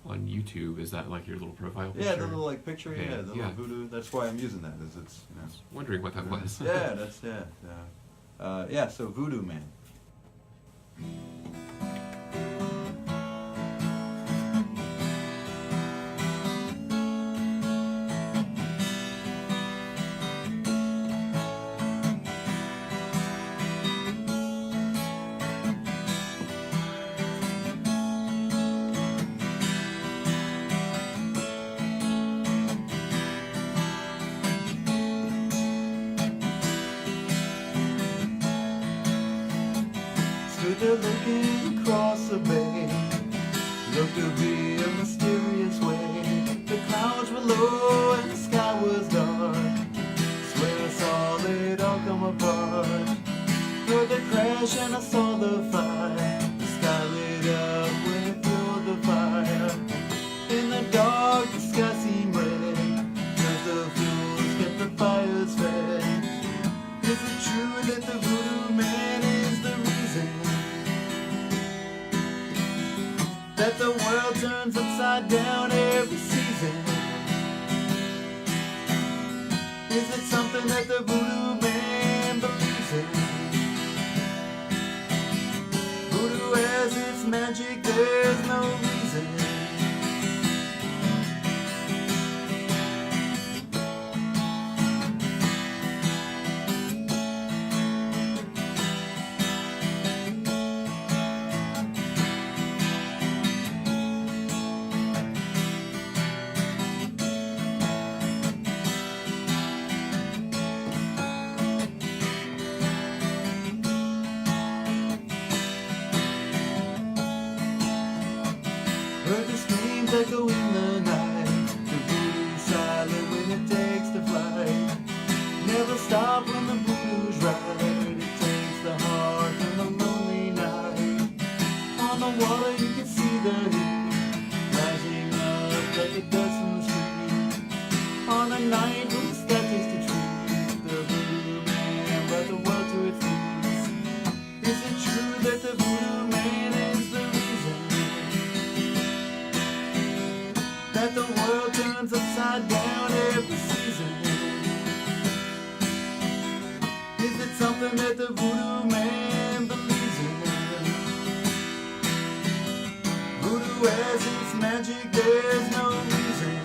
on YouTube. Is that like your little profile picture? Yeah, the little like picture. Okay, Yeah, the yeah. little voodoo. That's why I'm using that. Is it's Wondering what that was. yeah, that's yeah. So Voodoo Man. Stood there looking across the bay. Looked to be a mysterious way. The clouds were low and the sky was dark. Swear I saw it all come apart. Heard the crash and I saw the fire. The sky lit up when it filled the fire. In the dark the sky seemed red, 'cause the fuels kept the fires fed. Is it true that the voodoo man is the reason that the world turns upside down every season? Is it something that the voodoo man believes in? Voodoo has its magic, there's no reason. Heard the screams echo in the night. The voodoo's silent when it takes to flight. Never stop when the voodoo's right. It takes the heart in a lonely night. On the water you can see the heat rising up like it does from the street. On a night when the sky takes the trees, the voodoo man brought the world to its knees. Is it true that the voodoo man is the reason that the world turns upside down every season? Is it something that the voodoo man believes in? Voodoo has its magic, there's no reason.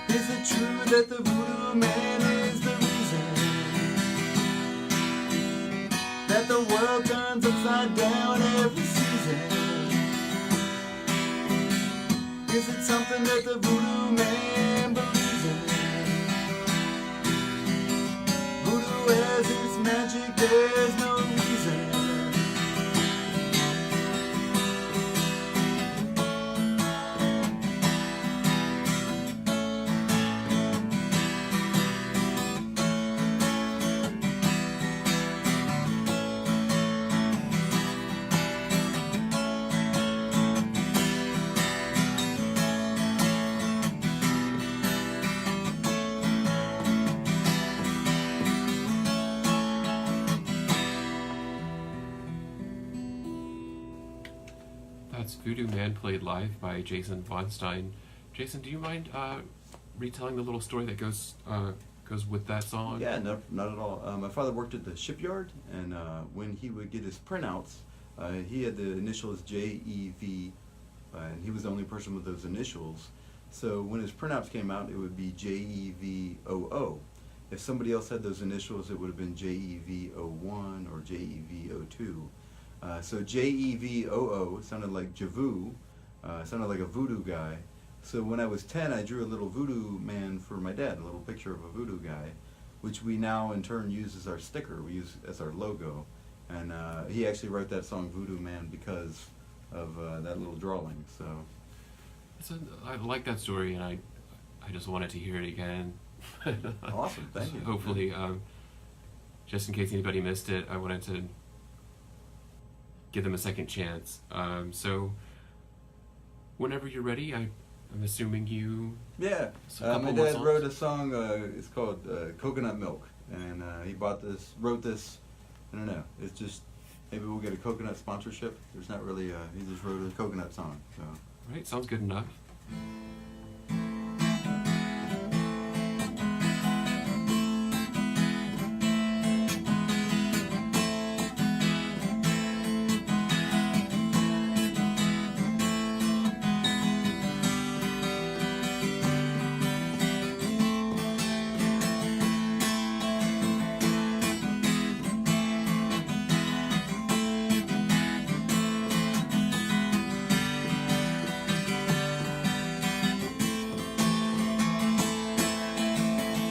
Is it true that the voodoo man is the reason that the world turns upside down every season? Is it something that the voodoo man believes in? Voodoo has its magic, there's no reason. That's Voodoo Man played live by Jason von Stein. Jason, do you mind retelling the little story that goes with that song? Yeah, not at all. My father worked at the shipyard, and when he would get his printouts, he had the initials J.E.V., and he was the only person with those initials. So when his printouts came out, it would be J.E.V.O.O. If somebody else had those initials, it would have been J.E.V.O.1 or J.E.V.O.2. So J.E.V.O.O. sounded like Javu, sounded like a voodoo guy. So when I was 10, I drew a little voodoo man for my dad, a little picture of a voodoo guy, which we now in turn use as our sticker, we use as our logo. And he actually wrote that song Voodoo Man because of that little drawing. So I like that story, and I just wanted to hear it again. awesome, thank you. Hopefully, just in case anybody missed it, I wanted to give them a second chance. So whenever you're ready, I'm assuming you... Yeah, my dad wrote a song, it's called Coconut Milk, and he wrote this, I don't know, it's just maybe we'll get a coconut sponsorship. There's not really he just wrote a coconut song, so. Right, sounds good enough.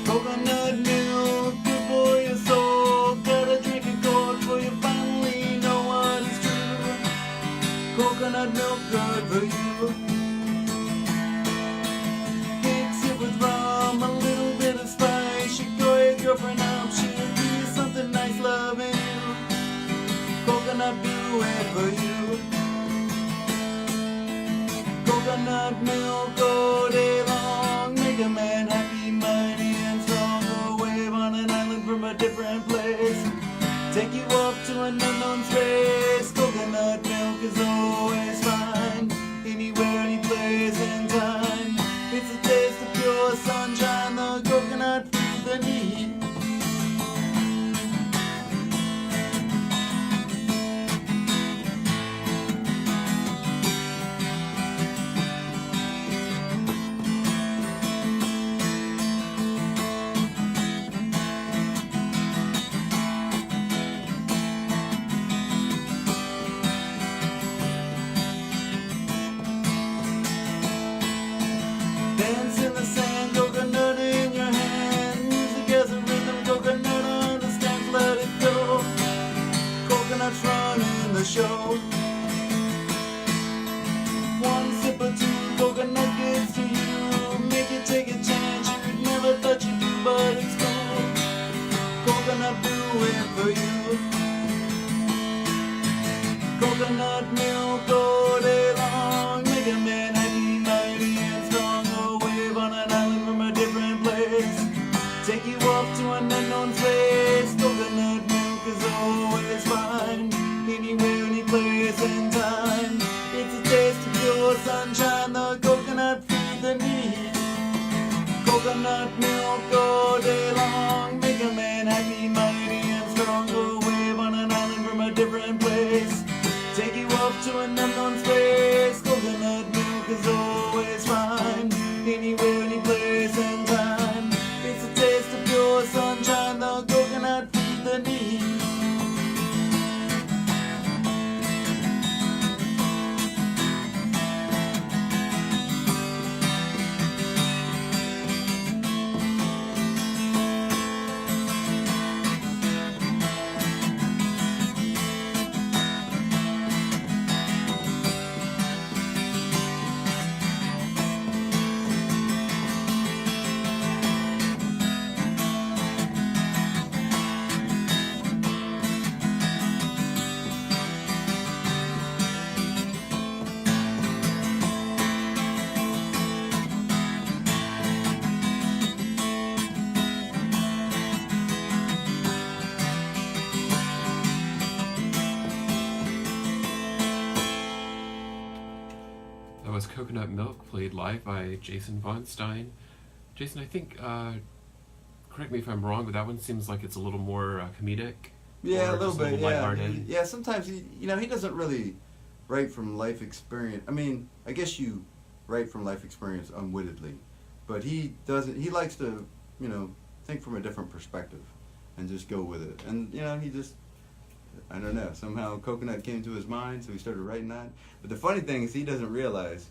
Coconut milk, good for your soul. Gotta drink a gourd for you finally know what is true. Coconut milk, good for you. Mix it with rum, a little bit of spice. You call your girlfriend up, she'll be something nice loving you. Coconut do it for you. Coconut milk all day long, make a man happy, mighty and strong. A wave on an island from a different place, take you off to an unknown space. Coconut milk is always fine, anywhere, any place and time. It's a taste of pure sunshine, the coconut feeds the need. Dance in the sand, coconut in your hand. Music as a rhythm, coconut understands, let it go. Coconuts running the show. One sip or two, coconut gets to you. Make you take a chance, you'd never thought you'd do, but it's cool. Coconut do it for you. Coconut milk all day long, make a man happy, mighty and strong. A wave on an island from a different place, take you off to an unknown space. Coconut milk is always fine, anywhere, any place and time. It's a taste of pure sunshine, the coconut feeds the need. Coconut milk all day long, make a man happy, mighty and strong. A wave on an island from a different place, take you off to an unknown space. Coconut milk is always fine, anywhere, any place and time. It's a taste of pure sunshine, the coconut feeds the need. That was Coconut Milk, played live by Jason von Stein. Jason, I think, correct me if I'm wrong, but that one seems like it's a little more comedic. Yeah, or a little just bit. Yeah, lighthearted. yeah. Sometimes he doesn't really write from life experience. I mean, I guess you write from life experience unwittingly, but he doesn't. He likes to, think from a different perspective, and just go with it. And he just, I don't know. Somehow Coconut came to his mind, so he started writing that. But the funny thing is, he doesn't realize.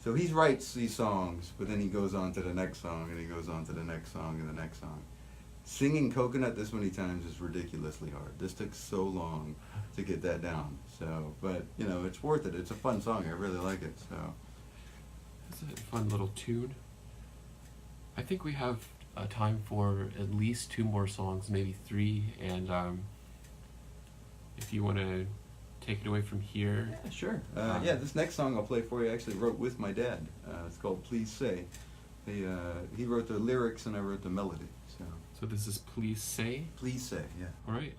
So he writes these songs, but then he goes on to the next song, and he goes on to the next song, and the next song. Singing Coconut this many times is ridiculously hard. This took so long to get that down. So, but it's worth it. It's a fun song. I really like it. So, It's a fun little tune. I think we have time for at least 2 more songs, maybe 3. And if you want to take it away from here. yeah, sure. This next song I'll play for you I actually wrote with my dad. It's called Please Say. He wrote the lyrics and I wrote the melody. So this is Please Say. Please Say, yeah. All right.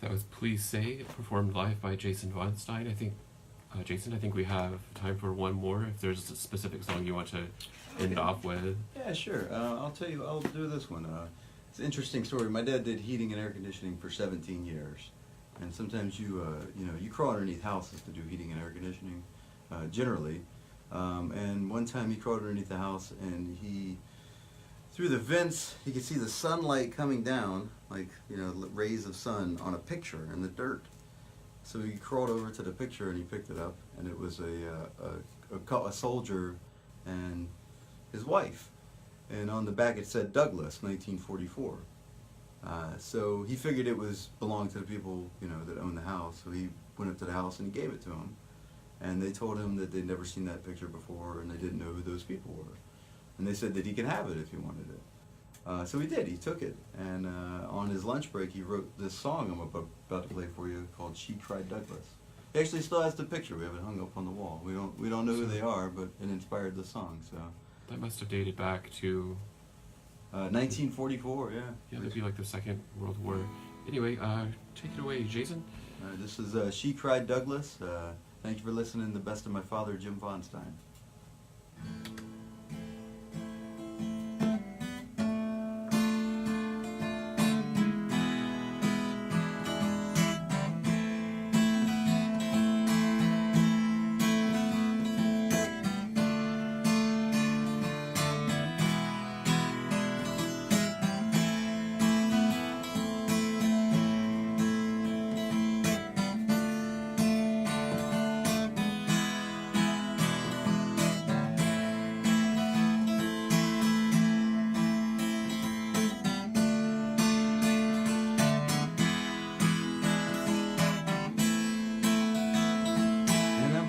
That was Please Say, performed live by Jason Von Stein. I think, Jason, I think we have time for one more. If there's a specific song you want to end off with. Yeah, sure. I'll tell you, I'll do this one. It's an interesting story. My dad did heating and air conditioning for 17 years. And sometimes you crawl underneath houses to do heating and air conditioning, generally. And one time he crawled underneath the house and through the vents, he could see the sunlight coming down, like, rays of sun on a picture in the dirt. So he crawled over to the picture and he picked it up, and it was a soldier and his wife. And on the back it said Douglas, 1944. So he figured it belonged to the people, that owned the house. So he went up to the house and he gave it to them. And they told him that they'd never seen that picture before and they didn't know who those people were. And they said that he could have it if he wanted it. So he did. He took it. And on his lunch break, he wrote this song I'm about to play for you called She Cried Douglas. He actually still has the picture. We have it hung up on the wall. We don't know who they are, but it inspired the song. So that must have dated back to 1944. Yeah. Yeah, that'd be like the Second World War. Anyway, take it away, Jason. This is She Cried Douglas. Thank you for listening. The best of my father, Jim Von Stein.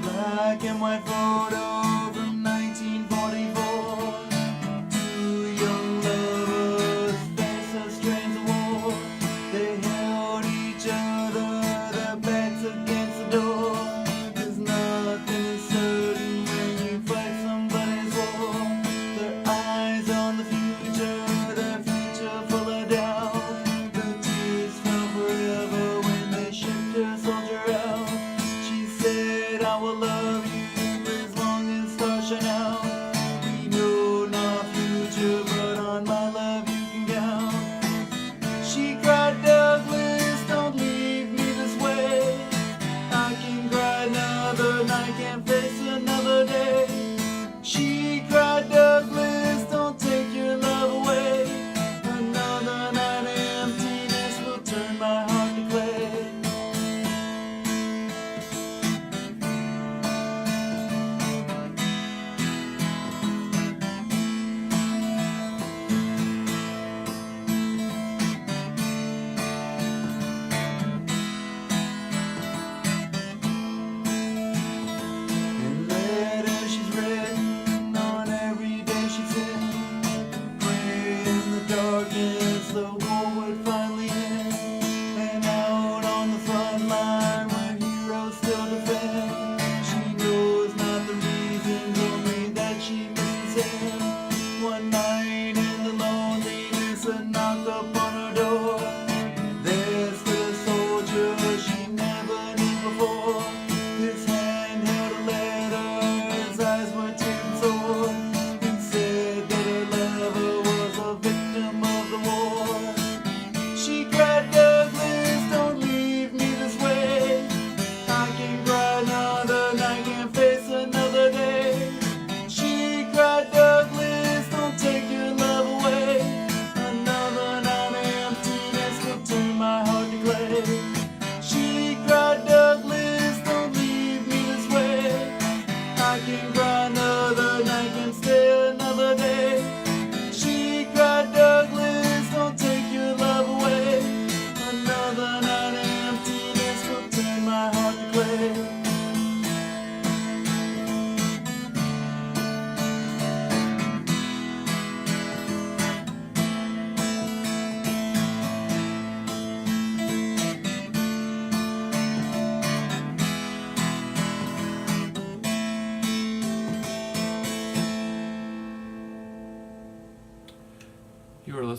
Black and white photo from 1944. Two young lovers face a strange war. They held each other, their backs against the door. 'Cause nothing is certain when you fight somebody's war. Their eyes on the future, their future full of doubt. The tears fell forever when they shipped her soldier out. She said, I will love you as long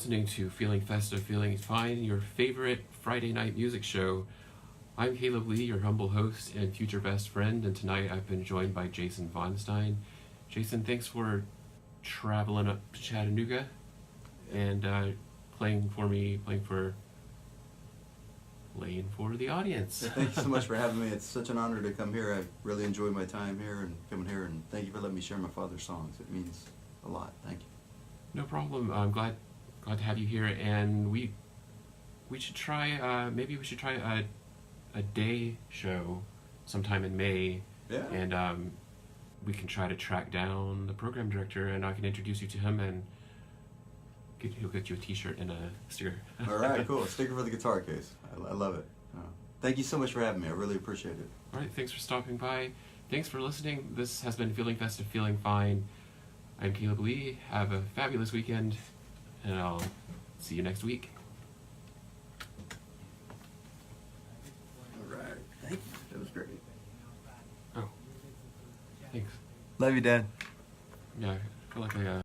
listening to Feeling Festive, Feeling Fine, your favorite Friday night music show. I'm Caleb Lee, your humble host and future best friend, and tonight I've been joined by Jason von Stein. Jason, thanks for traveling up to Chattanooga and playing for the audience. Thank you so much for having me. It's such an honor to come here. I really enjoyed my time here and coming here, and thank you for letting me share my father's songs. It means a lot. Thank you. No problem. I'm glad to have you here, and we should try maybe we should try a day show sometime in May. Yeah. And we can try to track down the program director, and I can introduce you to him, and he'll get you a T-shirt and a sticker. All right, cool. Sticker for the guitar case. I love it. Thank you so much for having me. I really appreciate it. All right, thanks for stopping by. Thanks for listening. This has been Feeling Festive, Feeling Fine. I'm Caleb Lee. Have a fabulous weekend, and I'll see you next week. All right. Thank you. That was great. Oh, thanks. Love you, Dad. Yeah, I feel like